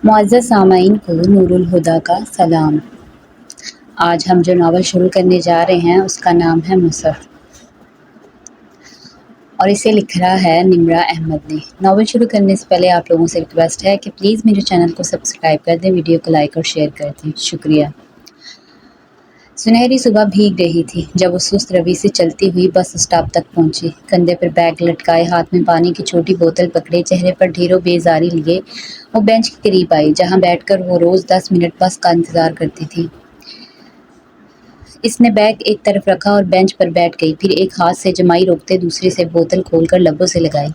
معزز سامعین کو نور الہدا کا سلام۔ آج ہم جو ناول شروع کرنے جا رہے ہیں اس کا نام ہے مصحف اور اسے لکھ رہا ہے نمرہ احمد نے۔ ناول شروع کرنے سے پہلے آپ لوگوں سے ریکویسٹ ہے کہ پلیز میرے چینل کو سبسکرائب کر دیں، ویڈیو کو لائک اور شیئر کر دیں، شکریہ۔ سنہری صبح بھیگ رہی تھی جب وہ سست روی سے چلتی ہوئی بس اسٹاپ تک پہنچی۔ کندھے پر بیگ لٹکائے، ہاتھ میں پانی کی چھوٹی بوتل پکڑے، چہرے پر ڈھیروں بیزاری لیے وہ بینچ کے قریب آئی جہاں بیٹھ کر وہ روز 10 منٹ بس کا انتظار کرتی تھی۔ اس نے بیگ ایک طرف رکھا اور بینچ پر بیٹھ گئی، پھر ایک ہاتھ سے جمائی روکتے دوسرے سے بوتل کھول کر لبوں سے لگائی۔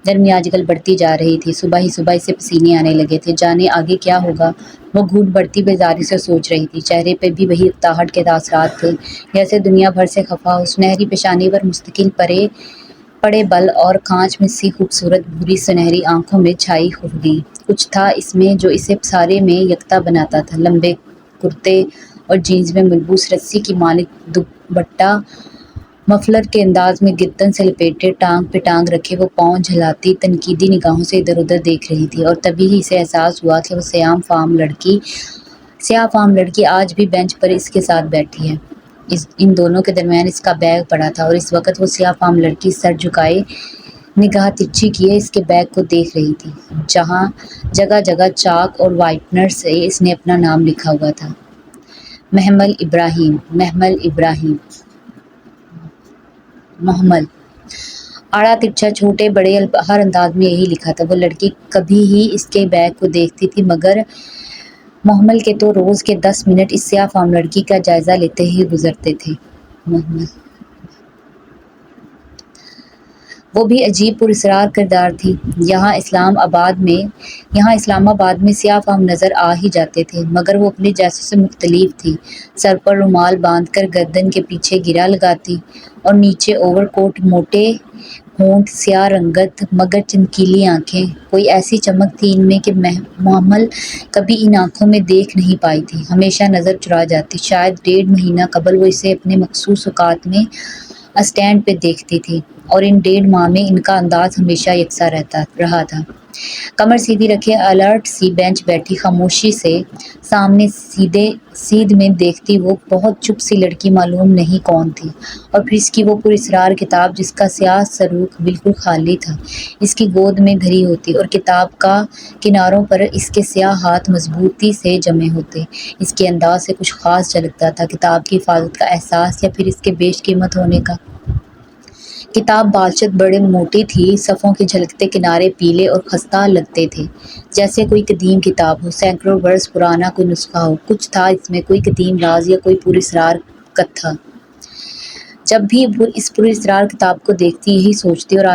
گرمی آج کل بڑھتی جا رہی تھی، صبح ہی صبح اسے پسینے آنے لگے تھے۔ جانے آگے کیا ہوگا، وہ گھوٹ بڑھتی بیزاری سے سوچ رہی تھی۔ چہرے پہ بھی وہی اکتاہٹ کے تاثرات تھے، جیسے دنیا بھر سے خفا ہو۔ سنہری پیشانی پر مستقل پڑے بل اور کانچ میں سی خوبصورت بھوری سنہری آنکھوں میں چھائی خفگی۔ کچھ تھا اس میں جو اسے سارے میں یکتا بناتا تھا۔ لمبے کرتے اور جینز میں ملبوس رسی کی مانند دوپٹہ مفلر کے انداز میں گردن سے لپیٹے، ٹانگ پہ ٹانگ رکھے وہ پاؤں جھلاتی تنقیدی نگاہوں سے ادھر ادھر دیکھ رہی تھی، اور تبھی ہی اسے احساس ہوا کہ وہ سیاہ فام لڑکی آج بھی بینچ پر اس کے ساتھ بیٹھی ہے۔ ان دونوں کے درمیان اس کا بیگ پڑا تھا اور اس وقت وہ سیاہ فام لڑکی سر جھکائے، نگاہ ترچھی کیے اس کے بیگ کو دیکھ رہی تھی، جہاں جگہ جگہ چاک اور وائٹنر سے اس نے اپنا نام لکھا ہوا تھا: محمل ابراہیم۔ محمل آڑا ترچھا، چھوٹے بڑے ہر انداز میں یہی لکھا تھا۔ وہ لڑکی کبھی ہی اس کے بیگ کو دیکھتی تھی، مگر محمل کے تو روز کے 10 منٹ اس سیاہ فام لڑکی کا جائزہ لیتے ہی گزرتے تھے۔ محمل وہ بھی عجیب پراسرار کردار تھی۔ یہاں اسلام آباد میں سیاہ فام نظر آ ہی جاتے تھے، مگر وہ اپنے جیسوں سے مختلف تھی۔ سر پر رومال باندھ کر گردن کے پیچھے گرہ لگاتی اور نیچے اوور کوٹ، موٹے ہونٹ، سیاہ رنگت مگر چمکیلی آنکھیں، کوئی ایسی چمک تھی ان میں کہ محمل کبھی ان آنکھوں میں دیکھ نہیں پائی تھی، ہمیشہ نظر چرا جاتی۔ شاید 1.5 مہینہ قبل وہ اسے اپنے مخصوص اوقات میں اسٹینڈ پہ دیکھتی تھی، اور ان 1.5 ماہ میں ان کا انداز ہمیشہ یکساں رہا تھا۔ کمر سیدھی رکھے الرٹ سی بینچ بیٹھی، خاموشی سے سامنے سیدھ میں دیکھتی وہ بہت چپ سی لڑکی معلوم نہیں کون تھی، اور پھر اس کی وہ پراسرار کتاب جس کا سیاہ سروخ بالکل خالی تھا اس کی گود میں دھری ہوتی، اور کتاب کا کناروں پر اس کے سیاہ ہاتھ مضبوطی سے جمے ہوتے۔ اس کے انداز سے کچھ خاص جھلکتا تھا، کتاب کی حفاظت کا احساس یا پھر اس کے بیش قیمت ہونے کا۔ کتاب بازشت بڑے موٹی تھی، صفحوں کے جھلکتے کنارے پیلے اور خستہ لگتے تھے، جیسے کوئی قدیم کتاب ہو، سینکڑوں برس پرانا کوئی نسخہ ہو۔ کچھ تھا اس میں، کوئی قدیم راز یا کوئی پراسرار کتھا۔ جب بھی اس پراسرار کتاب کو دیکھتی یہی سوچتی، اور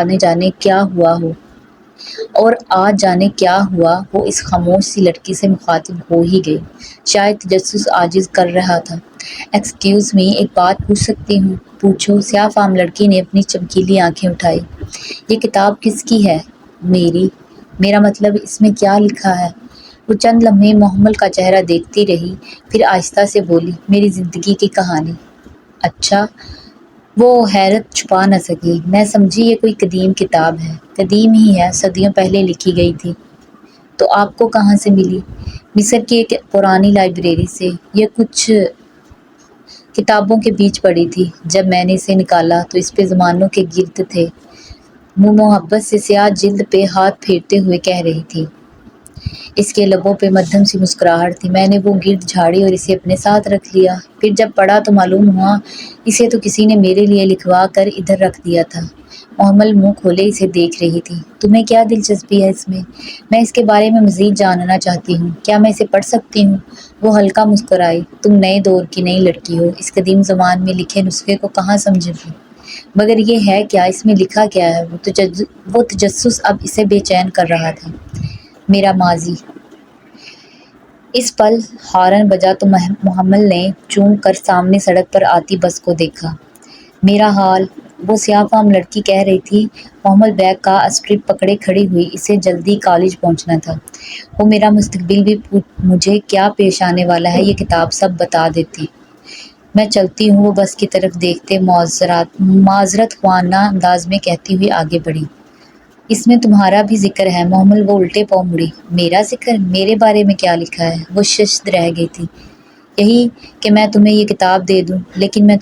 آج جانے کیا ہوا وہ اس خاموش سی لڑکی سے مخاطب ہو ہی گئی۔ شاید تجسس عاجز کر رہا تھا۔ ایکسکیوز می، ایک بات پوچھ سکتی ہوں؟ پوچھو، سیاہ فام لڑکی نے اپنی چمکیلی آنکھیں اٹھائی۔ یہ کتاب کس کی ہے؟ میرا مطلب اس میں کیا لکھا ہے؟ وہ چند لمحے محمل کا چہرہ دیکھتی رہی، پھر آہستہ سے بولی، میری زندگی کی کہانی۔ اچھا؟ وہ حیرت چھپا نہ سکی۔ میں سمجھی یہ کوئی قدیم کتاب ہے۔ قدیم ہی ہے، صدیوں پہلے لکھی گئی تھی۔ تو آپ کو کہاں سے ملی؟ مصر کی ایک پرانی لائبریری سے۔ یہ کچھ کتابوں کے بیچ پڑی تھی۔ جب میں نے اسے نکالا تو اس پہ زمانوں کے گرد تھے۔ وہ محبت سے سیاہ جلد پہ ہاتھ پھیرتے ہوئے کہہ رہی تھی۔ اس کے لبوں پہ مدھم سی مسکراہٹ تھی۔ میں نے وہ گرد جھاڑی اور اسے اپنے ساتھ رکھ لیا۔ پھر جب پڑھا تو معلوم ہوا اسے تو کسی نے میرے لیے لکھوا کر ادھر رکھ دیا تھا۔ محمل منہ کھولے اسے دیکھ رہی تھی۔ تمہیں کیا دلچسپی ہے اس میں؟ میں اس کے بارے میں مزید جاننا چاہتی ہوں۔ کیا میں اسے پڑھ سکتی ہوں؟ وہ ہلکا مسکرائی۔ تم نئے دور کی نئی لڑکی ہو، اس قدیم زبان میں لکھے نسخے کو کہاں سمجھو گی؟ مگر یہ ہے کیا؟ اس میں لکھا کیا ہے؟ وہ تجسس اب اسے بے چین کر رہا تھا۔ میرا ماضی۔ اس پل ہارن بجا تو محمل نے چونک کر سامنے سڑک پر آتی بس کو دیکھا۔ میرا حال، وہ سیاہ فام لڑکی کہہ رہی تھی۔ محمل بیگ کا اسٹرپ پکڑے کھڑی ہوئی، اسے جلدی کالج پہنچنا تھا۔ وہ میرا مستقبل بھی مجھے کیا پیش آنے والا ہے یہ کتاب سب بتا دیتی۔ میں چلتی ہوں۔ وہ بس کی طرف دیکھتے معذرت خواہانہ انداز میں کہتی ہوئی آگے بڑھی۔ اس میں تمہارا بھی ذکر ہے۔ محمل وہ الٹے پاؤں مڑی۔ میرا ذکر؟ میرے بارے میں کیا لکھا ہے؟ وہ ششد رہ گئی تھی۔ یہی کہ میں تمہیں یہ کتاب دے دوں، لیکن میں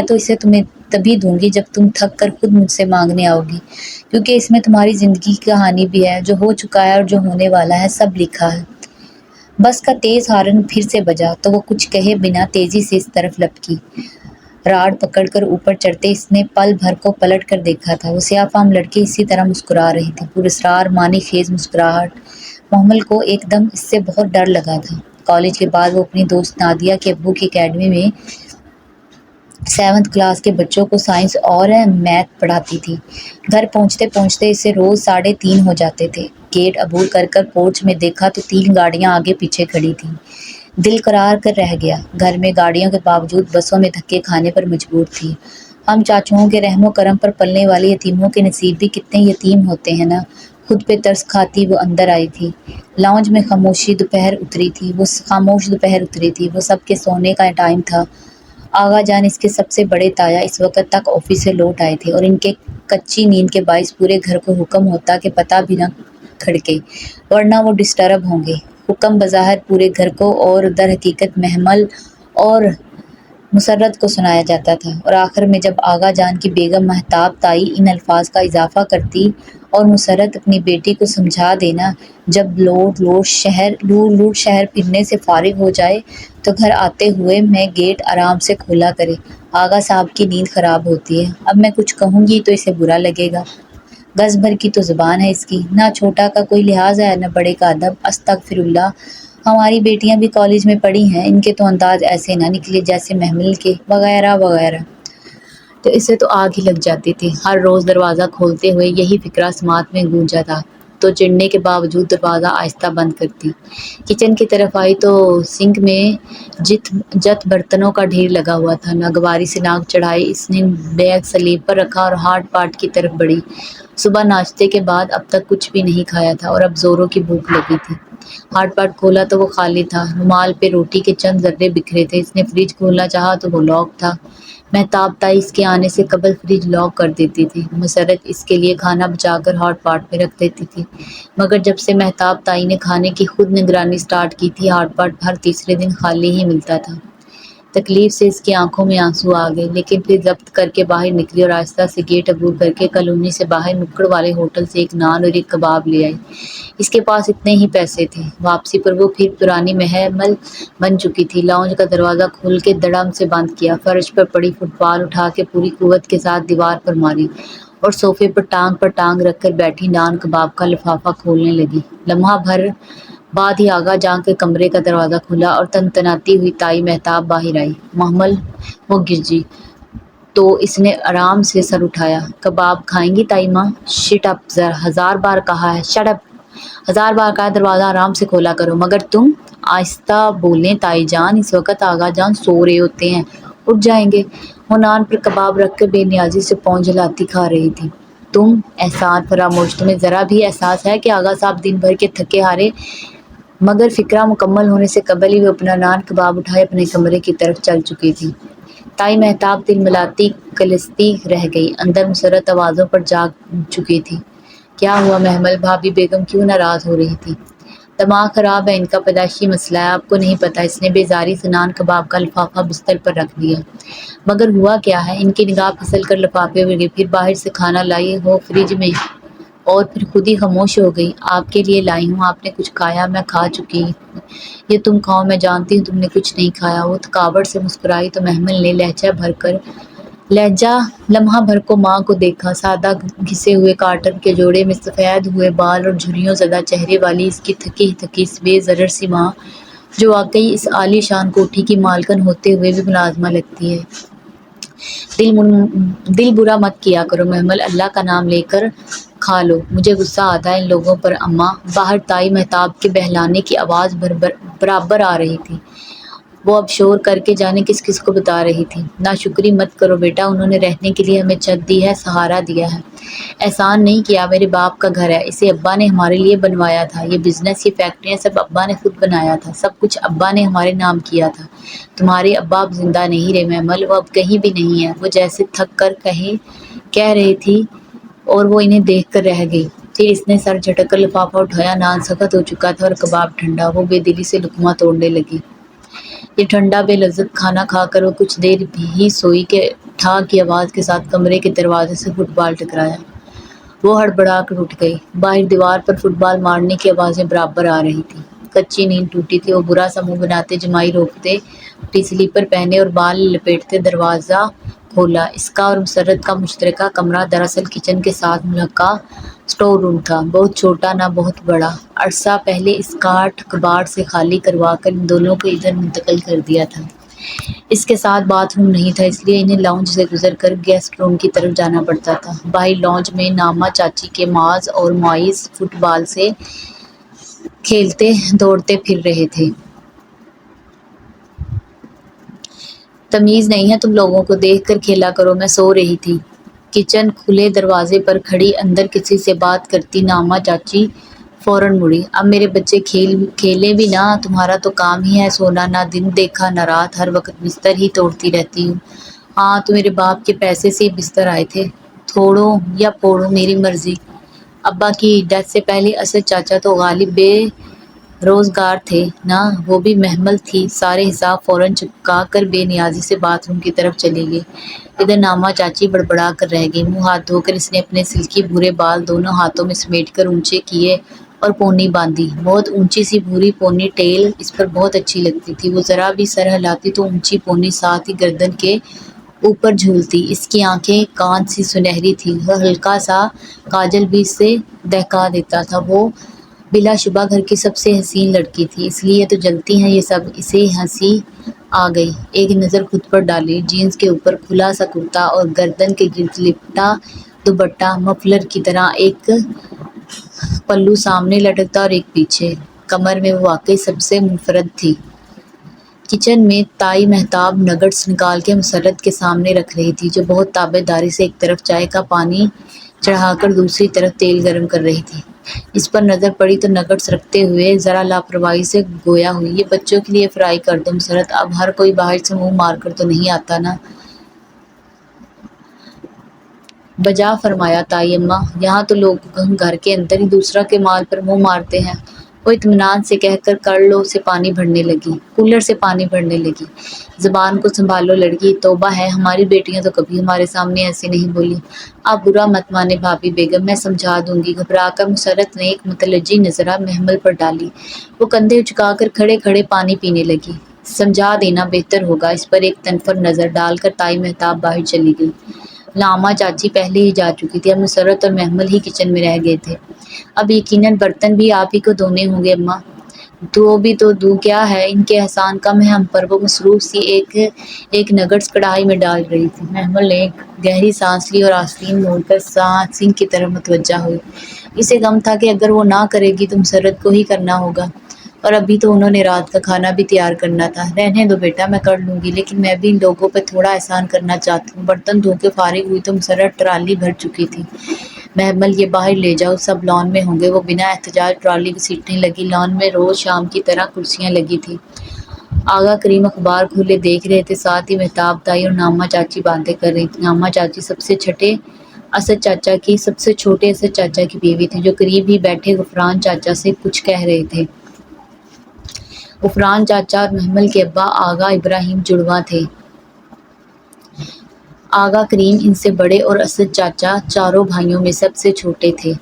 تو اسے تمہیں تبھی دوں گی جب تم تھک کر خود مجھ سے مانگنے آؤ گی، کیونکہ اس میں تمہاری زندگی کی کہانی بھی ہے، جو ہو چکا ہے اور جو ہونے والا ہے، سب لکھا ہے۔ بس کا تیز ہارن پھر سے بجا تو وہ کچھ کہے بنا تیزی سے اس طرف لپکی۔ راڑ پکڑ کر اوپر چڑھتے اس نے پل بھر کو پلٹ کر دیکھا تھا۔ وہ سیاہ فام لڑکی اسی طرح مسکرا رہی تھی، پراسرار معنی خیز مسکراہٹ۔ محمل کو ایک دم اس سے بہت ڈر لگا تھا۔ کالج کے بعد وہ اپنی دوست نادیہ کے ابو کی اکیڈمی میں 7ویں کلاس کے بچوں کو سائنس اور میتھ پڑھاتی تھی۔ گھر پہنچتے پہنچتے اسے روز 3:30 ہو جاتے تھے۔ گیٹ عبور کر پورچ میں دیکھا تو 3 گاڑیاں آگے پیچھے کھڑی تھیں۔ دل قرار کر رہ گیا۔ گھر میں گاڑیوں کے باوجود بسوں میں دھکے کھانے پر مجبور تھی۔ ہم چاچوؤں کے رحم و کرم پر پلنے والے یتیموں کے نصیب بھی کتنے یتیم ہوتے ہیں نا۔ خود پہ ترس کھاتی وہ اندر آئی تھی۔ لاؤنج میں خاموش دوپہر اتری تھی۔ وہ سب کے سونے کا ٹائم تھا۔ آغا جان اس کے سب سے بڑے تایا اس وقت تک آفس سے لوٹ آئے تھے اور ان کے کچی نیند کے باعث پورے گھر کو حکم ہوتا کہ پتہ بھی نہ کھڑکے، ورنہ وہ ڈسٹرب ہوں گے۔ حکم بظاہر پورے گھر کو اور در حقیقت محمل اور مسرت کو سنایا جاتا تھا، اور آخر میں جب آغا جان کی بیگم مہتاب تائی ان الفاظ کا اضافہ کرتی اور مسرت اپنی بیٹی کو سمجھا دینا جب لوٹ شہر پھرنے سے فارغ ہو جائے تو گھر آتے ہوئے میں گیٹ آرام سے کھولا کرے، آغا صاحب کی نیند خراب ہوتی ہے۔ اب میں کچھ کہوں گی تو اسے برا لگے گا۔ گز بھر کی تو زبان ہے اس کی، نہ چھوٹا کا کوئی لحاظ ہے نہ بڑے کا ادب۔ استغفر اللہ، ہماری بیٹیاں بھی کالج میں پڑھی ہیں، ان کے تو انداز ایسے نہ نکلے جیسے محمل کے، وغیرہ وغیرہ۔ تو اسے تو آگ ہی لگ جاتی تھی۔ ہر روز دروازہ کھولتے ہوئے یہی فقرہ سماعت میں گونجا تھا، تو چڑھنے کے باوجود دروازہ آہستہ بند کرتی۔ کچن کی طرف آئی تو سنک میں جت برتنوں کا ڈھیر لگا ہوا تھا۔ ناگواری سے ناک چڑھائے اس نے بیگ سلیب پر رکھا اور ہاٹ پاٹ کی طرف بڑھی۔ صبح ناشتے کے بعد اب تک کچھ بھی نہیں کھایا تھا اور اب زوروں کی بھوک لگی تھی۔ ہاٹ پاٹ کھولا تو وہ خالی تھا، رومال پہ روٹی کے چند ذرے بکھرے تھے۔ اس نے فریج کھولنا چاہا تو وہ لاک تھا۔ مہتاب تائی اس کے آنے سے قبل فریج لاک کر دیتی تھی۔ مسرت اس کے لیے کھانا بچا کر ہاٹ پاٹ میں رکھ دیتی تھی، مگر جب سے مہتاب تائی نے کھانے کی خود نگرانی سٹارٹ کی تھی، ہاٹ پاٹ ہر تیسرے دن خالی ہی ملتا تھا۔ تکلیف سے اس کی آنکھوں میں آنسو آ گئے، لیکن پھر ضبط کر کے باہر نکلی اور آہستہ سے گیٹ عبور کر کے کالونی سے باہر نکڑ والے ہوٹل سے ایک نان اور ایک کباب لے آئی۔ اس کے پاس اتنے ہی پیسے تھے۔ واپسی پر وہ پھر پرانی محمل بن چکی تھی۔ لاؤنج کا دروازہ کھول کے دڑم سے بند کیا، فرش پر پڑی فٹ بال اٹھا کے پوری قوت کے ساتھ دیوار پر ماری اور صوفے پر ٹانگ رکھ کر بیٹھی نان کباب کا لفافہ کھولنے لگی۔ لمحہ بھر بعد ہی آغا جان کے کمرے کا دروازہ کھلا اور تنتناتی ہوئی تائی مہتاب باہر آئی۔ محمل، وہ گرجی۔ تو اس نے آرام سے سر اٹھایا۔ کباب کھائیں گی تائی ماں؟ شٹ اپ، 1000 بار کہا ہے، شٹ اپ! 1000 بار کہا ہے دروازہ آرام سے کھولا کرو، مگر تم؟ آہستہ بولیں تائی جان، اس وقت آغا جان سو رہے ہوتے ہیں، اٹھ جائیں گے۔ وہ نان پر کباب رکھ کر بے نیازی سے پاؤں جلاتی کھا رہی تھی۔ تم احسان فراموش، تمہیں ذرا بھی احساس ہے کہ آغا صاحب دن بھر کے تھکے ہارے؟ مگر فقرہ مکمل ہونے سے قبل ہی وہ اپنا نان کباب اٹھائے اپنے کمرے کی طرف چل چکی تھی۔ تائی مہتاب تلملاتی کلستی رہ گئی۔ اندر مسرت آوازوں پر جاگ چکی تھی۔ کیا ہوا محمل؟ بھابھی بیگم کیوں ناراض ہو رہی تھی؟ دماغ خراب ہے ان کا، پیدائشی مسئلہ ہے، آپ کو نہیں پتہ۔ اس نے بیزاری سے نان کباب کا لفافہ بستر پر رکھ دیا۔ مگر ہوا کیا ہے؟ ان کی نگاہ پھسل کر لفافے پر گئی، پھر باہر سے کھانا لائی ہو فریج میں، اور پھر خود ہی خاموش ہو گئی۔ آپ کے لیے لائی ہوں، آپ نے کچھ کھایا؟ میں کھا چکی، یہ تم کھاؤ، میں جانتی ہوں تم نے کچھ نہیں کھایا۔ وہ تھکاوٹ سے مسکرائی تو محمل نے لمحہ بھر کو ماں کو دیکھا، سادہ گھسے ہوئے کاٹن کے جوڑے میں سفید ہوئے بال اور جھریوں زدہ چہرے والی اس کی تھکی تھکی بے ضرر سی ماں، جو واقعی اس عالی شان کوٹھی کی مالکن ہوتے ہوئے بھی ملازمہ لگتی ہے۔ دل برا مت کیا کرو محمل، اللہ کا نام لے کر کھا لو، مجھے غصہ آتا ہے ان لوگوں پر۔ اماں! باہر تائی مہتاب کے بہلانے کی آواز برابر آ رہی تھی۔ وہ اب شور کر کے جانے کس کس کو بتا رہی تھی۔ ناشکری مت کرو بیٹا، انہوں نے رہنے کے لیے ہمیں چھت دی ہے، سہارا دیا ہے۔ احسان نہیں کیا، میرے باپ کا گھر ہے، اسے ابا نے ہمارے لیے بنوایا تھا۔ یہ بزنس، یہ فیکٹریاں سب ابا نے خود بنایا تھا، سب کچھ ابا نے ہمارے نام کیا تھا۔ تمہارے ابا اب زندہ نہیں رہے محمل، وہ اب کہیں بھی نہیں ہیں۔ وہ جیسے تھک کر کہہ رہی تھی اور وہ انہیں دیکھ کر رہ گئی۔ پھر اس نے سر جھٹک کر لفافہ اٹھایا۔ نان سخت ہو چکا تھا اور کباب ٹھنڈا۔ وہ بے دلی سے لقمہ توڑنے لگی۔ یہ ٹھنڈا بے لذت کھانا کھا کر وہ کچھ دیر ہی سوئی کہ ٹھا کی آواز کے ساتھ کمرے کے دروازے سے فٹ بال ٹکرایا۔ وہ ہڑبڑا کر اٹھ گئی۔ باہر دیوار پر فٹ بال مارنے کی آوازیں برابر آ رہی تھیں۔ کچی نیند ٹوٹی تھی۔ وہ برا سا منہ بناتے، جمائی روکتے، پھٹی سلیپر پہنے اور بال لپیٹتے دروازہ کھولا۔ اس کا اور مسرت کا مشترکہ کمرہ دراصل کچن کے ساتھ ملحقہ اسٹور روم تھا، بہت چھوٹا نہ بہت بڑا۔ عرصہ پہلے اس کاٹھ کباڑ سے خالی کروا کر ان دونوں کو ادھر منتقل کر دیا تھا۔ اس کے ساتھ باتھ روم نہیں تھا، اس لیے انہیں لاؤنج سے گزر کر گیسٹ روم کی طرف جانا پڑتا تھا۔ باہر لاؤنج میں نعمہ چاچی کے معاذ اور معیز فٹ بال سے کھیلتے دوڑتے پھر رہے تھے۔ تمیز نہیں ہے تم لوگوں کو، دیکھ کر کھیلا کرو، میں سو رہی تھی۔ کچن کھلے دروازے پر کھڑی اندر کسی سے بات کرتی نعمہ چاچی فوراً مڑی۔ اب میرے بچے کھیلیں بھی نہ، تمہارا تو کام ہی ہے سونا، نہ دن دیکھا نہ رات، ہر وقت بستر ہی توڑتی رہتی ہو۔ ہاں تو میرے باپ کے پیسے سے ہی بستر آئے تھے، توڑو یا پھوڑو میری مرضی۔ ابا کی ڈیتھ سے پہلے اسد چاچا تو غالب بے روزگار تھے نا، وہ بھی محمل تھی۔ سارے حساب فوراً چپکا کر بے نیازی سے باتھ روم کی طرف چلی گئی۔ ادھر نعمہ چاچی بڑبڑا کر رہ گئی۔ منہ ہاتھ دھو کر اس نے اپنے سلکی بھورے بال دونوں ہاتھوں میں سمیٹ کر اونچے کیے اور پونی باندھی۔ بہت اونچی سی بھوری پونی ٹیل اس پر بہت اچھی لگتی تھی۔ وہ ذرا بھی سر ہلاتی تو اونچی پونی ساتھ ہی گردن کے اوپر جھولتی۔ اس کی آنکھیں کانچ سی سنہری تھیں اور ہلکا سا کاجل بھی اسے دہکا دیتا تھا۔ وہ بلا شبہ گھر کی سب سے حسین لڑکی تھی، اس لیے تو جلتی ہیں یہ سب۔ اسے ہنسی آ گئی۔ ایک نظر خود پر ڈالی۔ جینز کے اوپر کھلا سا کرتا اور گردن کے گرد لپٹا دوپٹہ، مفلر کی طرح، ایک پلو سامنے لٹکتا اور ایک پیچھے۔ کمر میں وہ واقعی سب سے منفرد تھی۔ کچن میں تائی مہتاب نگٹس نکال کے مسرت کے سامنے رکھ رہی تھی، جو بہت تابع داری سے ایک طرف چائے کا پانی چڑھا کر دوسری طرف تیل گرم کر رہی تھی۔ اس پر نظر پڑی تو نگٹس رکھتے ہوئے ذرا لاپرواہی سے گویا ہوئی، یہ بچوں کے لیے فرائی کر دو مسرت، اب ہر کوئی باہر سے منہ مار کر تو نہیں آتا نا۔ بجا فرمایا تائی اماں، یہاں تو لوگ گھر کے اندر ہی دوسرا کے مال پر منہ مارتے ہیں۔ وہ اطمینان سے کہہ کر کڑلو سے پانی بھرنے لگی، کولر سے پانی بھرنے لگی۔ زبان کو سنبھالو لڑکی، توبہ ہے، ہماری بیٹیاں تو کبھی ہمارے سامنے ایسے نہیں بولی۔ آپ برا مت مانے بھابھی بیگم، میں سمجھا دوں گی۔ گھبرا کر مسرت نے ایک متلجی نظرہ محمل پر ڈالی۔ وہ کندھے اچکا کر کھڑے کھڑے پانی پینے لگی۔ سمجھا دینا بہتر ہوگا۔ اس پر ایک تنفر نظر ڈال کر تائی مہتاب باہر چلی گئی۔ نعمہ چاچی پہلے ہی جا چکی تھی، اب مسرت اور محمل ہی کچن میں رہ گئے تھے۔ اب یقیناً برتن بھی آپ ہی کو دھونے ہوں گے اماں۔ دو بھی تو دوں کیا ہے، ان کے احسان کم ہے ہم پر۔ وہ مصروف سی ایک نگٹس کڑاہی میں ڈال رہی تھی۔ محمل نے ایک گہری سانس لی اور آستین موڑ کر سنک کی طرف متوجہ ہوئی۔ اسے غم تھا کہ اگر وہ نہ کرے گی تو مسرت کو ہی کرنا ہوگا، اور ابھی تو انہوں نے رات کا کھانا بھی تیار کرنا تھا۔ رہنے دو بیٹا، میں کر لوں گی، لیکن میں بھی ان لوگوں پہ تھوڑا احسان کرنا چاہتی ہوں۔ برتن دھو کے فارغ ہوئی تو مسرت ٹرالی بھر چکی تھی۔ محمل، یہ باہر لے جاؤ، سب لان میں ہوں گے۔ وہ بنا احتجاج ٹرالی گھسیٹنے لگی۔ لان میں روز شام کی طرح کرسیاں لگی تھیں۔ آغا کریم اخبار کھولے دیکھ رہے تھے، ساتھ ہی مہتاب تائی اور نعمہ چاچی باتیں کر رہی تھیں۔ نعمہ چاچی سب سے چھوٹے اسد چاچا کی بیوی تھی، جو قریب ہی بیٹھے غفران چاچا سے کچھ کہہ رہے تھے۔ غفران چاچا اور محمل کے ابا آغا ابراہیم جڑواں تھے۔ آغا کریم ان سے بڑے اور اسد چاچا چاروں بھائیوں میں سب سے چھوٹے تھے۔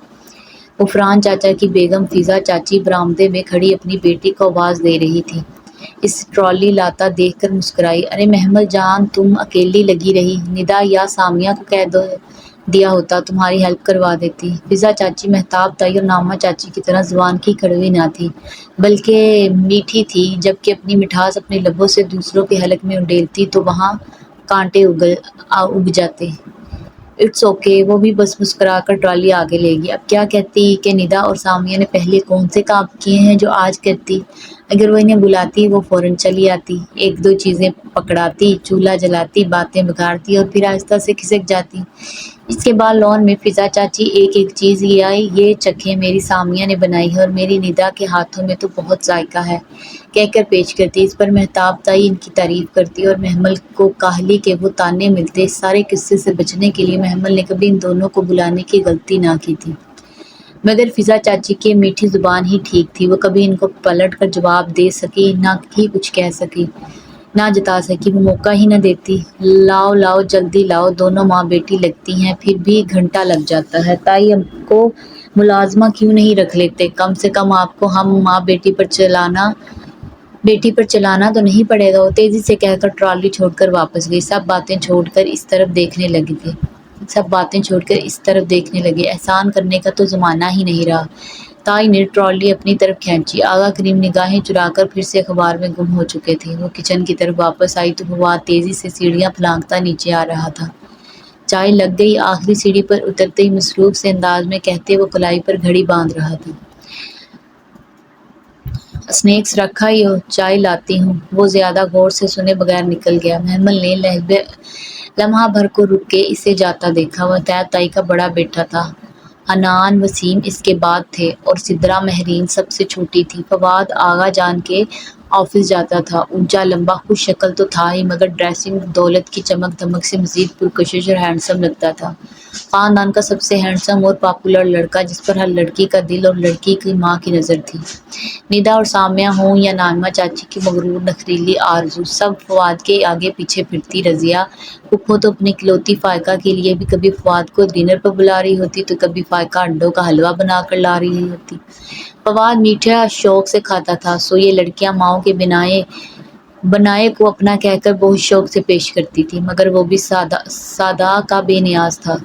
غفران چاچا کی بیگم فضا چاچی برآمدے میں کھڑی اپنی بیٹی کو آواز دے رہی تھی۔ اسے ٹرالی لاتا دیکھ کر مسکرائی۔ ارے محمل جان، تم اکیلی لگی رہی، ندا یا سامیہ کو کہہ دیا ہوتا، تمہاری ہیلپ کروا دیتی۔ فضا چاچی مہتاب تائی اور نعمہ چاچی کی طرح زبان کی کڑوی نہ تھی، بلکہ میٹھی تھی۔ جبکہ اپنی مٹھاس اپنے لبوں سے دوسروں کے حلق میں انڈیلتی تو وہاں کانٹے اگ جاتے۔ اٹس اوکے، وہ بھی بس مسکرا کر ٹرالی آگے لے گئی۔ اب کیا کہتی کہ ندا اور سامیہ نے پہلے کون سے کام کیے ہیں جو آج کرتی؟ اگر وہ انہیں بلاتی وہ فوراً چلی آتی، ایک دو چیزیں پکڑاتی، چولہا جلاتی، باتیں بگاڑتی اور پھر آہستہ سے کھسک جاتی۔ اس کے بعد لون میں فضا چاچی ایک ایک چیز لے آئی۔ یہ چکھیں میری سامیہ نے بنائی ہے اور میری ندا کے ہاتھوں میں تو بہت ذائقہ ہے کہہ کر پیش کرتی۔ اس پر مہتاب تائی ان کی تعریف کرتی اور محمل کو کاہلی کے وہ طعنے ملتے۔ اس سارے قصے سے بچنے کے لیے محمل نے کبھی ان دونوں کو بلانے کی غلطی نہ کی تھی، مگر فضا چاچی کی میٹھی زبان ہی ٹھیک تھی۔ وہ کبھی ان کو پلٹ کر جواب دے سکی نہ ہی کچھ کہہ سکی، نہ جتا سکی، وہ موقع ہی نہ دیتی۔ لاؤ لاؤ جلدی لاؤ، دونوں ماں بیٹی لگتی ہیں، پھر بھی گھنٹہ لگ جاتا ہے۔ تائی ہم کو ملازمہ کیوں نہیں رکھ لیتے؟ کم سے کم آپ کو ہم ماں بیٹی پر چلانا تو نہیں پڑے گا۔ وہ تیزی سے کہہ کر ٹرالی چھوڑ کر واپس گئی۔ سب باتیں چھوڑ کر اس طرف دیکھنے لگے۔ احسان کرنے کا تو زمانہ ہی نہیں رہا۔ تائی نے ٹرالی اپنی طرف کھینچی۔ آغا کریم نگاہیں چرا کر پھر سے اخبار میں گم ہو چکے تھے۔ وہ کچن کی طرف واپس آئی تو فواد تیزی سے سیڑھیاں پھلانگتا نیچے آ رہا تھا۔ چائے لگ گئی؟ آخری سیڑھی پر اترتے ہی مصروف سے انداز میں کہتے وہ کلائی پر گھڑی باندھ رہا تھا۔ اسنیکس رکھا ہی ہو؟ چائے لاتی ہوں۔ وہ زیادہ غور سے سنے بغیر نکل گیا۔ محمل نے لمحہ بھر کو رک کے اسے جاتا دیکھا۔ وہ عتیہ تائی کا بڑا بیٹا تھا، حنان وسیم اس کے بعد تھے اور سدرا مہرین سب سے چھوٹی تھی۔ فواد آغا جان کے آفس جاتا تھا۔ اونچا لمبا خوش شکل تو تھا ہی، مگر ڈریسنگ دولت کی چمک دمک سے مزید پرکشش اور ہینڈسم لگتا تھا۔ خاندان کا سب سے ہینڈسم اور پاپولر لڑکا، جس پر ہر لڑکی کا دل اور لڑکی کی ماں کی نظر تھی۔ ندا اور سامیہ ہوں یا نانمہ چاچی کی مغرور نخریلی آرزو، سب فواد کے آگے پیچھے پھرتی۔ رضیہ پھپھو تو اپنی اکلوتی فائقہ کے لیے بھی کبھی فواد کو ڈنر پر بلا رہی ہوتی تو کبھی فائقہ انڈوں کا حلوہ بنا کر لا رہی ہوتی۔ فواد میٹھا شوق سے کھاتا تھا، سو یہ لڑکیاں ماؤں کے بنائے کو اپنا کہہ کر بہت شوق سے پیش کرتی تھی، مگر وہ بھی سادہ کا بے نیاز تھا۔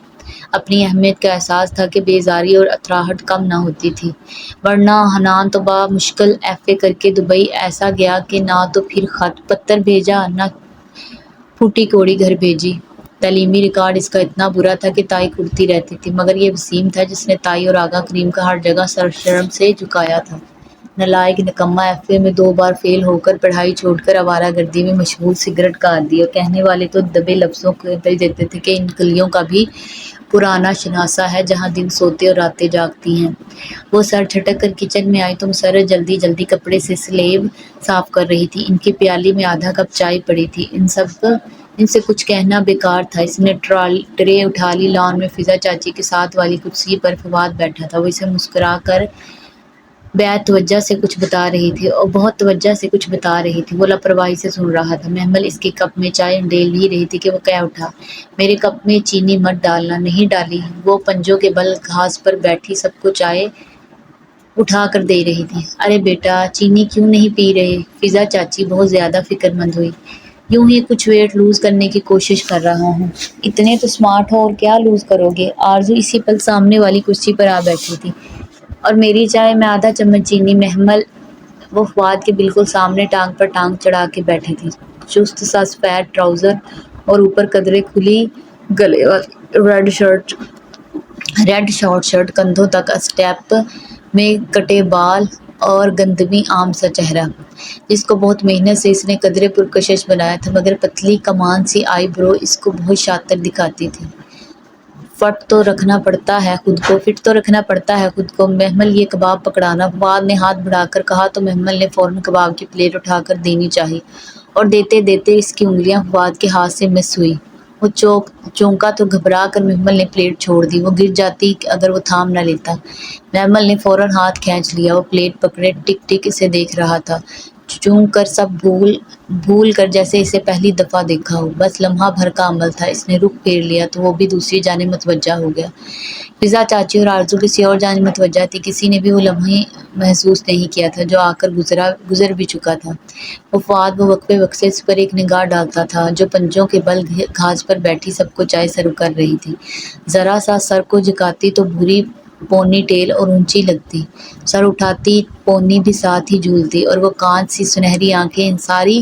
اپنی اہمیت کا احساس تھا کہ بیزاری اور اتراہٹ کم نہ ہوتی تھی، ورنہ حنان تو بامشکل ایف اے کر کے دبئی ایسا گیا کہ نہ تو پھر خط پتر بھیجا نہ پھوٹی کوڑی گھر بھیجی۔ تعلیمی ریکارڈ اس کا اتنا برا تھا کہ تائی کڑتی رہتی تھی، مگر یہ وسیم تھا جس نے تائی اور آغا کریم کا ہر جگہ سر شرم سے جھکایا تھا۔ نالائق نکما، ایف اے میں 2 بار فیل ہو کر پڑھائی چھوڑ کر آوارہ گردی میں مشغول، سگریٹ کاندھی، اور کہنے والے تو دبے لفظوں کو دل دیتے تھے کہ ان گلیوں کا بھی پرانا شناسہ ہے جہاں دن سوتے اور راتیں جاگتی ہیں۔ وہ سر جھٹک کر کچن میں آئی تو مسرت جلدی جلدی کپڑے سے سلیب صاف کر رہی تھی۔ ان کی پیالی میں آدھا کپ چائے پڑی تھی۔ ان سے کچھ کہنا بیکار تھا۔ اس نے ٹرے اٹھا لی۔ لان میں فضا چاچی کے ساتھ والی کرسی پر فواد بیٹھا تھا۔ وہ اسے مسکرا کر بہت توجہ سے کچھ بتا رہی تھی۔ وہ لاپرواہی سے سن رہا تھا۔ محمل اس کے کپ میں چائے انڈیل ہی رہی تھی کہ وہ کہہ اٹھا، میرے کپ میں چینی مت ڈالنا۔ نہیں ڈالی۔ وہ پنجوں کے بل گھاس پر بیٹھی سب کو چائے اٹھا کر دے رہی تھی۔ ارے بیٹا، چینی کیوں نہیں پی رہے؟ فضا چاچی بہت زیادہ فکر مند ہوئی۔ یوں ہی کچھ ویٹ لوز کرنے کی کوشش کر رہا ہوں۔ اتنے تو اسمارٹ ہو اور کیا لوز کرو گے؟ آرزو اسی پل سامنے والی کرسی پر آ بیٹھی تھی۔ اور میری چائے میں آدھا چمچ چینی۔ محمل وہ فواد کے بالکل سامنے ٹانگ پر ٹانگ چڑھا کے بیٹھے تھے، چست سا سفید ٹراؤزر اور اوپر قدرے کھلی گلے والی ریڈ شارٹ شرٹ، کندھوں تک اسٹیپ میں کٹے بال اور گندمی عام سا چہرہ، جس کو بہت محنت سے اس نے قدرے پرکشش بنایا تھا، مگر پتلی کمان سی آئی برو اس کو بہت شاطر دکھاتی تھی۔ فٹ تو رکھنا پڑتا ہے خود کو۔ محمل یہ کباب پکڑانا۔ فواد نے ہاتھ بڑھا کر کہا تو محمل نے فوراً کباب کی پلیٹ اٹھا کر دینی چاہی، اور دیتے دیتے اس کی انگلیاں فواد کے ہاتھ سے مس ہوئی۔ وہ چونکا تو گھبرا کر محمل نے پلیٹ چھوڑ دی۔ وہ گر جاتی اگر وہ تھام نہ لیتا۔ محمل نے فوراً ہاتھ کھینچ لیا۔ وہ پلیٹ پکڑے ٹک ٹک اسے دیکھ رہا تھا، چوں کر سب بھول کر جیسے اسے پہلی دفعہ دیکھا ہو۔ بس لمحہ بھر کا عمل تھا۔ اس نے رخ پھیر لیا تو وہ بھی دوسری جانب متوجہ ہو گیا۔ فضا چاچی اور آرزو کسی اور جانب متوجہ تھی۔ کسی نے بھی وہ لمحہ محسوس نہیں کیا تھا جو آ کر گزر بھی چکا تھا۔ وہ وقفے وقفے اس پر ایک نگاہ ڈالتا تھا جو پنجوں کے بل گھاس پر بیٹھی سب کو چائے سرو کر رہی تھی۔ ذرا سا سر کو جھکاتی تو بھوری پونی ٹیل اور اونچی لگتی، سر اٹھاتی پونی بھی ساتھ ہی جھولتی، اور وہ کانچ سی سنہری آنکھیں ان ساری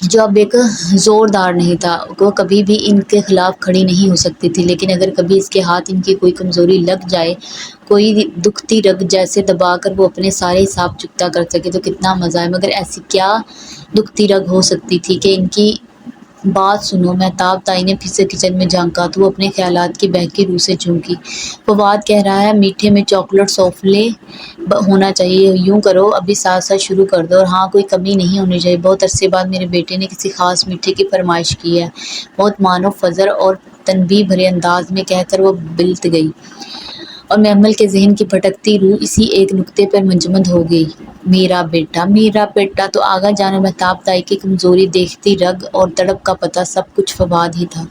جو اب ایک زوردار نہیں تھا، وہ کبھی بھی ان کے خلاف کھڑی نہیں ہو سکتی تھی، لیکن اگر کبھی اس کے ہاتھ ان کی کوئی کمزوری لگ جائے، کوئی دکھتی رگ جیسے دبا کر وہ اپنے سارے حساب چکتا کر سکے تو کتنا مزہ ہے۔ مگر ایسی کیا دکھتی رگ ہو سکتی تھی کہ ان کی بات سنو۔ مہتاب تائی نے پھر سے کچن میں جھانکا تو وہ اپنے خیالات کی بہکی روح سے چونکی۔ فواد کہہ رہا ہے میٹھے میں چاکلیٹ سوفلے ہونا چاہیے، یوں کرو ابھی ساتھ ساتھ شروع کر دو، اور ہاں کوئی کمی نہیں ہونی چاہیے۔ بہت عرصے بعد میرے بیٹے نے کسی خاص میٹھے کی فرمائش کی ہے، بہت معنی فضر اور تنبیہ بھرے انداز میں کہہ کر وہ بلت گئی، اور محمل کے ذہن کی بھٹکتی روح اسی ایک نکتے پر منجمد ہو گئی۔ میرا بیٹا، میرا بیٹا، تو آغا جان اور مہتاب تائی کی کمزوری، دیکھتی رگ اور تڑپ کا پتہ سب کچھ فواد ہی تھا۔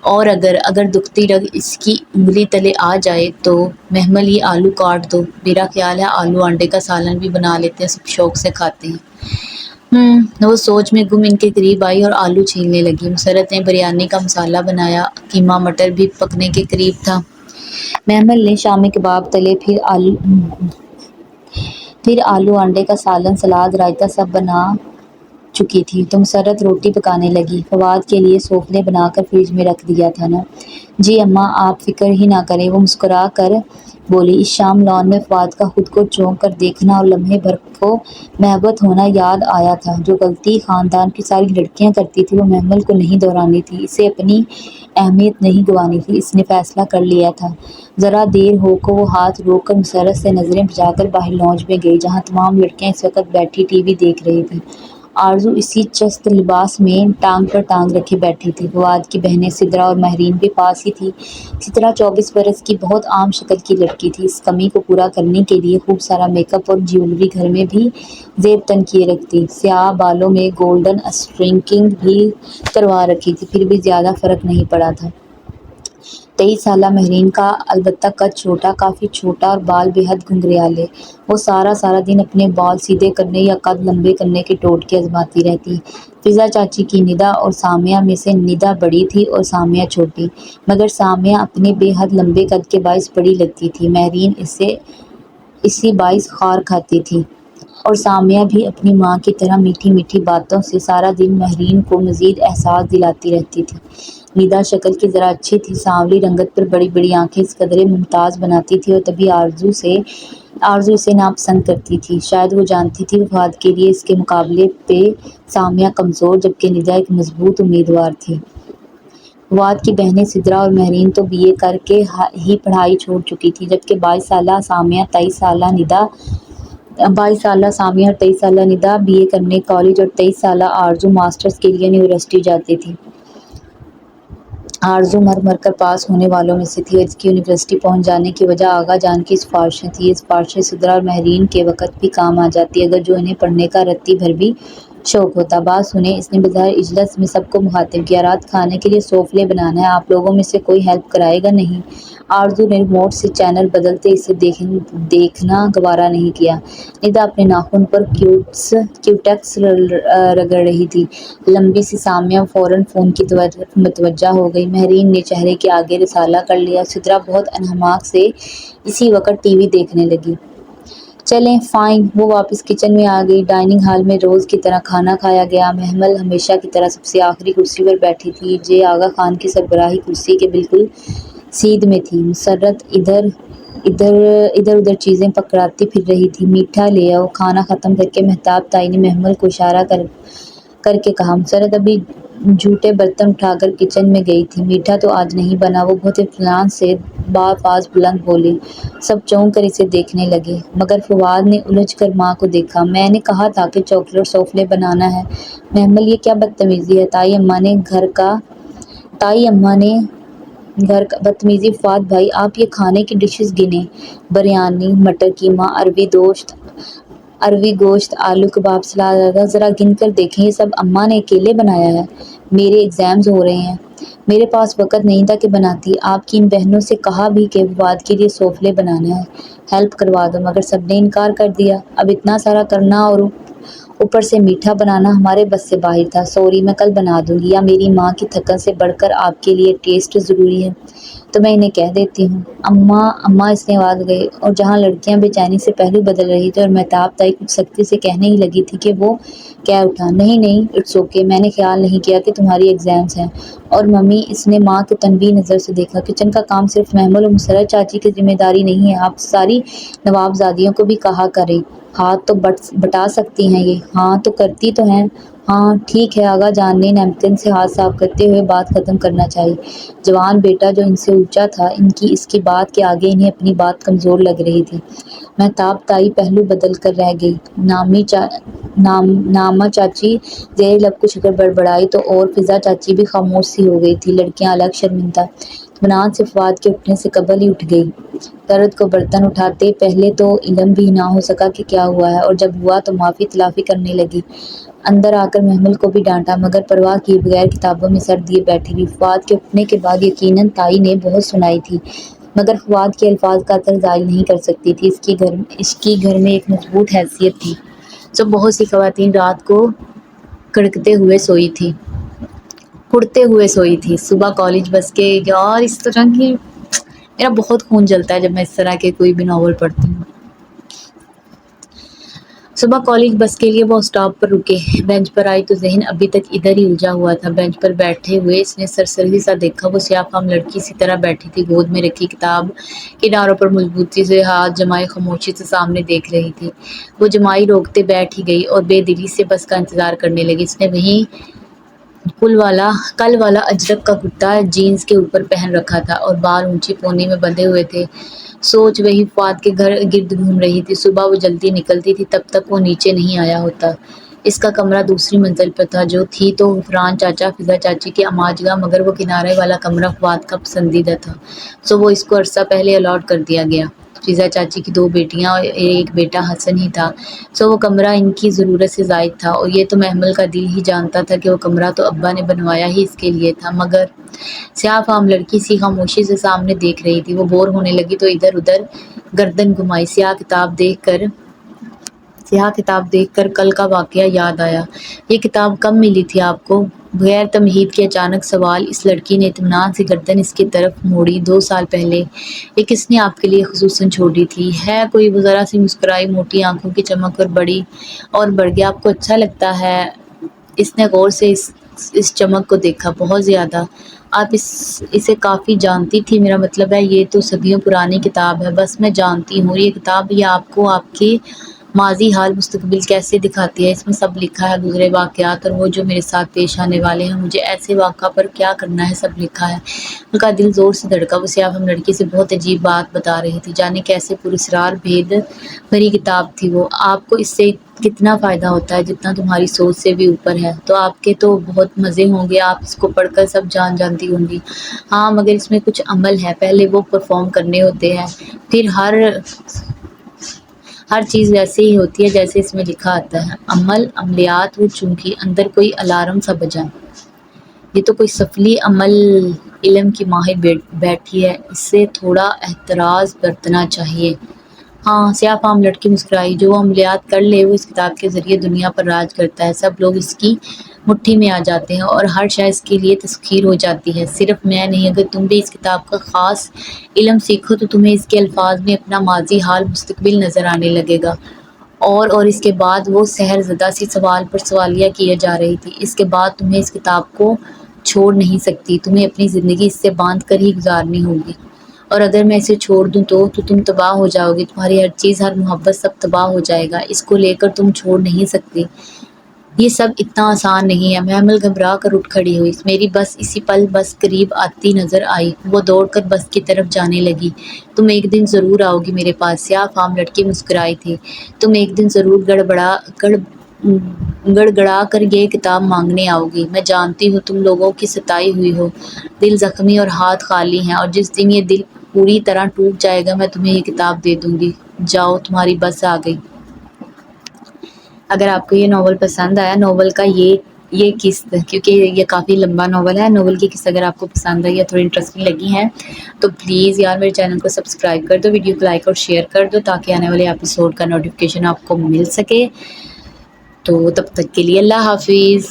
اور اگر دکھتی رگ اس کی انگلی تلے آ جائے تو محمل یہ آلو کاٹ دو، میرا خیال ہے آلو انڈے کا سالن بھی بنا لیتے ہیں، سب شوق سے کھاتے ہیں۔ وہ سوچ میں گم ان کے قریب آئی اور آلو چھیلنے لگی۔ مسرت نے بریانی کا مسالہ بنایا، قیمہ مٹر بھی پکنے کے قریب تھا۔ محمل نے شامی کباب تلے، پھر آلو انڈے کا سالن، سلاد، رائتہ سب بنا چکی تھی تو مسرت روٹی پکانے لگی۔ فواد کے لیے سوفلے بنا کر فریج میں رکھ دیا تھا نا؟ جی اماں، آپ فکر ہی نہ کریں، وہ مسکرا کر بولی۔ اس شام لان میں فواد کا خود کو چونک کر دیکھنا اور لمحے بھر کو محبت ہونا یاد آیا تھا۔ جو غلطی خاندان کی ساری لڑکیاں کرتی تھیں وہ محمل کو نہیں دہرانی تھی، اسے اپنی اہمیت نہیں گنوانی تھی۔ اس نے فیصلہ کر لیا تھا۔ ذرا دیر ہو کو وہ ہاتھ روک کر مسرت سے نظریں بچا کر باہر لانج میں گئی، جہاں تمام لڑکیاں اس وقت بیٹھی ٹی وی دیکھ رہی تھیں۔ آرزو اسی چست لباس میں ٹانگ پر ٹانگ رکھے بیٹھی تھی۔ فواد کی بہنیں سدرا اور مہرین بھی پاس ہی تھیں۔ سدرا 24 برس کی بہت عام شکل کی لڑکی تھی۔ اس کمی کو پورا کرنے کے لیے خوب سارا میک اپ اور جیولری گھر میں بھی زیب تن کیے رکھتی، سیاہ بالوں میں گولڈن اسٹرنکنگ بھی کروا رکھی تھی، پھر بھی زیادہ فرق نہیں پڑا تھا۔ 23 سالہ مہرین کا البتہ قد چھوٹا، کافی چھوٹا اور بال بے حد گھنگریالے۔ وہ سارا دن اپنے بال سیدھے کرنے یا قد لمبے کرنے کے ٹوٹکے آزماتی رہتی۔ فضا چاچی کی ندا اور سامیہ میں سے ندا بڑی تھی اور سامیہ چھوٹی، مگر سامیہ اپنے بے حد لمبے قد کے باعث بڑی لگتی تھی۔ مہرین اسی باعث خار کھاتی تھی، اور سامیہ بھی اپنی ماں کی طرح میٹھی میٹھی باتوں سے سارا دن مہرین کو مزید احساس دلاتی رہتی تھی۔ ندا شکل کی ذرا اچھی تھی، سانولی رنگت پر بڑی بڑی آنکھیں اس قدرے ممتاز بناتی تھی، اور تبھی آرزو اسے ناپسند کرتی تھی۔ شاید وہ جانتی تھی فواد کے لیے اس کے مقابلے پہ سامیہ کمزور، جبکہ ندا ایک مضبوط امیدوار تھی۔ فواد کی بہنیں سدرا اور مہرین تو بی اے کر کے ہی پڑھائی چھوڑ چکی تھیں، جبکہ 22 سالہ سامیہ اور 23 سالہ ندا بی اے کرنے کالج، اور 23 سالہ آرزو ماسٹرز کے لیے یونیورسٹی جاتی تھی۔ آرزو مر کر پاس ہونے والوں میں سے تھی، اور اس کی یونیورسٹی پہنچ جانے کی وجہ آغا جان کی سفارشیں تھیں۔ یہ سفارشیں سدرا اور مہرین کے وقت بھی کام آ جاتی اگر جو انہیں پڑھنے کا رتی بھر بھی شوق ہوتا۔ بات سنیں، اس نے بظاہر اجلاس میں سب کو مخاطب کیا، رات کھانے کے لیے سوفلے بنانا ہے، آپ لوگوں میں سے کوئی ہیلپ کرائے گا نہیں؟ آرزو نے ریموٹ سے چینل بدلتے اسے دیکھنا گوارا نہیں کیا۔ ندا اپنے ناخن پر کیوٹیکس رگڑ رہی تھی۔ لمبی سی سامیہ فوراً فون کی طرف متوجہ ہو گئی۔ مہرین نے چہرے کے آگے رسالہ کر لیا۔ سدرا بہت انہماک سے اسی وقت ٹی وی دیکھنے لگی۔ چلیں فائن۔ وہ واپس کچن میں آ گئی۔ ڈائننگ ہال میں روز کی طرح کھانا کھایا گیا۔ محمل ہمیشہ کی طرح سب سے آخری کرسی پر بیٹھی تھی، جے آغا خان کی سربراہی کرسی کے بالکل سیدھ میں تھی۔ مسرت ادھر ادھر چیزیں پکڑاتی پھر رہی تھی۔ میٹھا لے آؤ۔ کھانا ختم کر کے مہتاب تائی نے محمل کو اشارہ کر کے کہا۔ مسرت ابھی جھوٹے برتن اٹھا کر کچن میں گئی تھی۔ میٹھا تو آج نہیں بنا، وہ بہت اطمینان سے بآواز بلند بولی۔ سب چونک کر اسے دیکھنے لگے، مگر فواد نے الجھ کر ماں کو دیکھا۔ میں نے کہا تھا کہ چاکلیٹ سوفلے بنانا ہے۔ محمل، یہ کیا بدتمیزی ہے؟ تائی اماں نے گھر کا بدتمیزی فواد بھائی، آپ یہ کھانے کی ڈشز گنیں۔ بریانی، مٹر قیمہ، اروی گوشت، آلو کباب، سلاد، ذرا گن کر دیکھیں، یہ سب اماں نے اکیلے بنایا ہے؟ میرے ایگزامز ہو رہے ہیں، میرے پاس وقت نہیں تھا کہ بناتی۔ آپ کی ان بہنوں سے کہا بھی کہ فواد کے لیے سوفلے بنانا ہے، ہیلپ کروا دو، مگر سب نے انکار کر دیا۔ اب اتنا سارا کرنا اور اوپر سے میٹھا بنانا ہمارے بس سے باہر تھا۔ سوری، میں کل بنا دوں گی، یا میری ماں کی تھکن سے بڑھ کر آپ کے لیے ٹیسٹ ضروری ہے تو میں انہیں کہہ دیتی ہوں۔ اماں اس نے آواز لگائی، اور جہاں لڑکیاں بے چینی سے پہلو بدل رہی تھی اور مہتاب تائی کچھ سختی سے کہنے ہی لگی تھی کہ وہ کہہ اٹھا، نہیں اٹس اوکے، میں نے خیال نہیں کیا کہ تمہاری ایگزامز ہیں۔ اور ممی، اس نے ماں کو تنبیہ نظر سے دیکھا، کچن کا کام صرف محمل اور مسرت چاچی کی ذمہ داری نہیں ہے، آپ ساری نوابزادیوں کو بھی کہا کریں، ہاتھ تو بٹا سکتی ہیں یہ۔ ہاں تو کرتی تو ہیں۔ ہاں ٹھیک ہے، آغا جان نے نیپکن سے ہاتھ صاف کرتے ہوئے بات ختم کرنا چاہی۔ جوان بیٹا جو ان سے اونچا تھا، اس کی بات کے آگے انہیں اپنی بات کمزور لگ رہی تھی۔ مہتاب تائی پہلو بدل کر رہ گئی۔ نعمہ چاچی زیر لب کچھ بڑبڑائی تو اور فضا چاچی بھی خاموش سی ہو گئی تھی۔ لڑکیاں الگ شرمندہ اطمینان سے فواد کے اٹھنے سے قبل ہی اٹھ گئی۔ طرد کو برتن اٹھاتے پہلے تو علم بھی نہ ہو سکا کہ کیا ہوا ہے، اور جب ہوا تو معافی تلافی کرنے لگی۔ اندر آ کر محمل کو بھی ڈانٹا، مگر پرواہ کیے بغیر کتابوں میں سر دیے بیٹھی رہی۔ فواد کے اٹھنے کے بعد یقیناً تائی نے بہت سنائی تھی، مگر فواد کے الفاظ کا اثر زائل نہیں کر سکتی تھی۔ اس کی گھر میں ایک مضبوط حیثیت تھی۔ سو بہت سی خواتین رات کو کڑکتے ہوئے سوئی تھی۔ صبح کالج بس کے یار اس طرح کی میرا بہت خون جلتا ہے جب میں اس طرح کے کوئی بھی ناول پڑھتی ہوں۔ صبح کالج بس کے لیے وہ اسٹاپ پر رکے، بینچ پر آئی تو ذہن ابھی تک ادھر ہی الجھا ہوا تھا۔ بینچ پر بیٹھے ہوئے اس نے سرسری سا دیکھا، وہ سیاہ فام لڑکی اسی طرح بیٹھی تھی، گود میں رکھی کتاب کناروں پر مضبوطی سے ہاتھ جمائے خاموشی سے سامنے دیکھ رہی تھی۔ وہ جمائی روکتے بیٹھ ہی گئی اور بے دلی سے بس کا انتظار کرنے لگی۔ اس نے وہیں کل والا اجرک کا کرتا جینز کے اوپر پہن رکھا تھا اور بال اونچی پونی میں بندھے ہوئے تھے۔ سوچ وہی فواد کے گھر گرد گھوم رہی تھی۔ صبح وہ جلدی نکلتی تھی، تب تک وہ نیچے نہیں آیا ہوتا۔ اس کا کمرہ دوسری منزل پر تھا، جو تھی تو فرحان چاچا فضا چاچی کی اماج گاہ، مگر وہ کنارے والا کمرہ فواد کا پسندیدہ تھا، سو وہ اس کو عرصہ پہلے الاٹ کر دیا گیا۔ فضا چاچی کی 2 بیٹیاں اور ایک بیٹا حسن ہی تھا، سو وہ کمرہ ان کی ضرورت سے زائد تھا، اور یہ تو محمل کا دل ہی جانتا تھا کہ وہ کمرہ تو ابا نے بنوایا ہی اس کے لیے تھا۔ مگر سیاہ فام لڑکی سی خاموشی سے سامنے دیکھ رہی تھی۔ وہ بور ہونے لگی تو ادھر ادھر گردن گھمائی۔ سیاہ کتاب دیکھ کر کل کا واقعہ یاد آیا۔ یہ کتاب کب ملی تھی آپ کو؟ بغیر تمہید کے اچانک سوال۔ اس لڑکی نے اطمینان سے گردن اس کی طرف موڑی۔ 2 سال پہلے۔ یہ کس نے آپ کے لیے خصوصاً چھوڑی تھی؟ ہے کوئی؟ وہ ذرا سی مسکرائی، موٹی آنکھوں کی چمک اور بڑھ گیا۔ آپ کو اچھا لگتا ہے؟ اس نے غور سے اس چمک کو دیکھا۔ بہت زیادہ۔ آپ اسے کافی جانتی تھی؟ میرا مطلب ہے یہ تو صدیوں پرانی کتاب ہے۔ بس میں جانتی ہوں۔ یہ کتاب یہ آپ کو آپ کے ماضی، حال، مستقبل کیسے دکھاتی ہے؟ اس میں سب لکھا ہے، گزرے واقعات اور وہ جو میرے ساتھ پیش آنے والے ہیں۔ مجھے ایسے واقعہ پر کیا کرنا ہے، سب لکھا ہے۔ ان کا دل زور سے دھڑکا۔ وہ سیاہ فام لڑکی سے بہت عجیب بات بتا رہی تھی، جانے کیسے پراسرار بھید بھری کتاب تھی وہ۔ آپ کو اس سے کتنا فائدہ ہوتا ہے؟ جتنا تمہاری سوچ سے بھی اوپر ہے۔ تو آپ کے تو بہت مزے ہوں گے، آپ اس کو پڑھ کر سب جانتی ہوں گی۔ ہاں، مگر اس میں کچھ عمل ہے۔ پہلے وہ پرفارم کرنے ہوتے ہیں، پھر ہر چیز ویسے ہی ہوتی ہے جیسے اس میں لکھا آتا ہے۔ عملیات۔ وہ چونکی اندر کوئی الارم سا بجا۔ یہ تو کوئی سفلی علم کی ماہر بیٹھی ہے، اس سے تھوڑا احتراز برتنا چاہیے۔ ہاں، سیاہ فام لڑکی مسکرائی۔ جو وہ عملیات کر لے، وہ اس کتاب کے ذریعے دنیا پر راج کرتا ہے۔ سب لوگ اس کی مٹھی میں آ جاتے ہیں اور ہر شے اس کے لیے تسخیر ہو جاتی ہے۔ صرف میں نہیں، اگر تم بھی اس کتاب کا خاص علم سیکھو تو تمہیں اس کے الفاظ میں اپنا ماضی، حال، مستقبل نظر آنے لگے گا۔ اور اس کے بعد وہ سحر زدہ سی سوال پر سوالیہ کیے جا رہی تھی۔ اس کے بعد تمہیں اس کتاب کو چھوڑ نہیں سکتی، تمہیں اپنی زندگی اس سے باندھ کر ہی گزارنی ہوگی۔ اور اگر میں اسے چھوڑ دوں تو تم تباہ ہو جاؤ گی، تمہاری ہر چیز، ہر محبت، سب تباہ ہو جائے گا۔ اس کو لے کر تم چھوڑ نہیں سکتی۔ یہ سب اتنا آسان نہیں ہے۔ محمل گھبرا کر اٹھ کھڑی ہوئی۔ میری بس اسی پل بس قریب آتی نظر آئی۔ وہ دوڑ کر بس کی طرف جانے لگی۔ تم ایک دن ضرور آؤ گی میرے پاس۔ سیاہ فام لڑکی مسکرائی تھی۔ تم ایک دن ضرور گڑ گڑا کر یہ کتاب مانگنے آؤ گی۔ میں جانتی ہوں تم لوگوں کی ستائی ہوئی ہو، دل زخمی اور ہاتھ خالی ہیں، اور جس دن یہ دل پوری طرح ٹوٹ جائے گا میں تمہیں یہ کتاب دے دوں گی۔ جاؤ، تمہاری بس آ گئی۔ اگر آپ کو یہ ناول پسند آیا، ناول کا یہ قسط، کیونکہ یہ کافی لمبا ناول ہے، ناول کی قسط اگر آپ کو پسند آئی یا تھوڑی انٹرسٹنگ لگی ہیں تو پلیز یار میرے چینل کو سبسکرائب کر دو، ویڈیو کو لائک اور شیئر کر دو تاکہ آنے والے ایپیسوڈ کا نوٹیفیکیشن آپ کو مل سکے۔ تو تب تک کے لیے اللہ حافظ۔